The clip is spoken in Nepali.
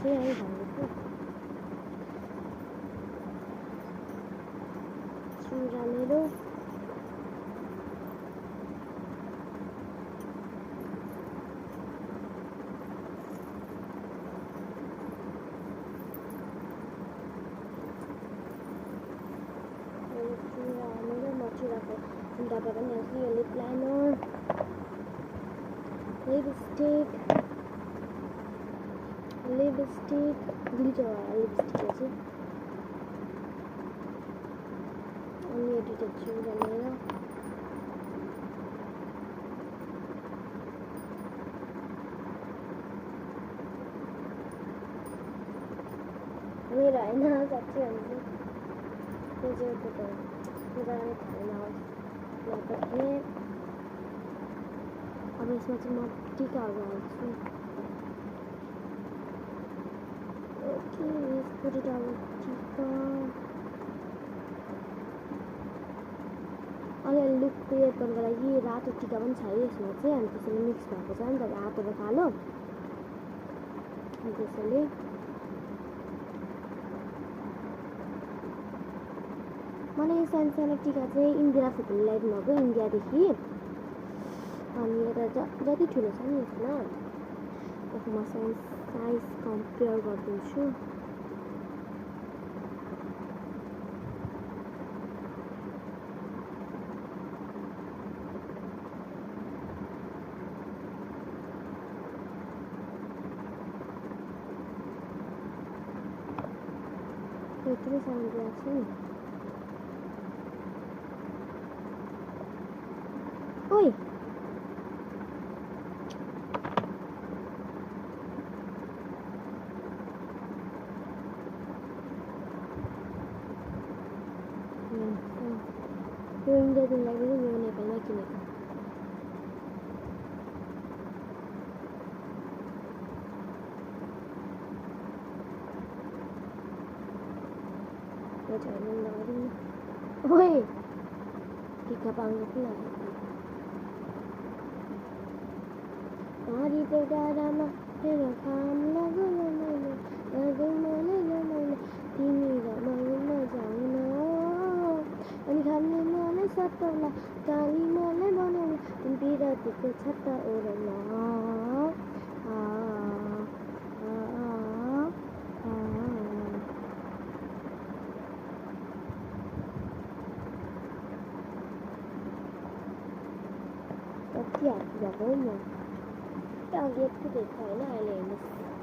चाहिँ है भनेको चुरा मेरो चुराको डब्बा पनि आउँछ यो लिप लाइनर लिपस्टिक ग्लिटरवाला लिपस्टिक चाहिँ अनि यो दुईटा चुरा लिएर मेरो होइन साँच्चै हुन्छ त्यो चाहिँ पुरा खाना लगाएँ अब यसमा चाहिँ म टिकाहरू हाल्छु ओके put it on टिका अलिअलि लुक क्रिएट गर्नको लागि रातो टिका पनि छ है यसमा चाहिँ अनि त्यसरी मिक्स भएको छ नि त रातो र कालो अनि त्यसैले मलाई सानो सानो टिका चाहिँ इन्दिरा फुपूले ल्याइदिनु भएको इन्डियादेखि अनि यता जति ठुलो छ नि यसमा म साइज कम्पेयर गरिदिन्छु यत्रो सानो दिएको छ नि ओइ यो इन्डियादेखि लागि यो नेपालमा किनेको ओइ टिका पाउनु कि हरि त्यो डाँडामा मेरो काम लगौँ मैले तिमी र मैले जाउन अनि खाने मलाई सताउला काली मलाई बनाउला बिरातीको छत्ता ओढ्न कति हात भएको म अघि यति देख्छ होइन अहिले हेर्नुहोस्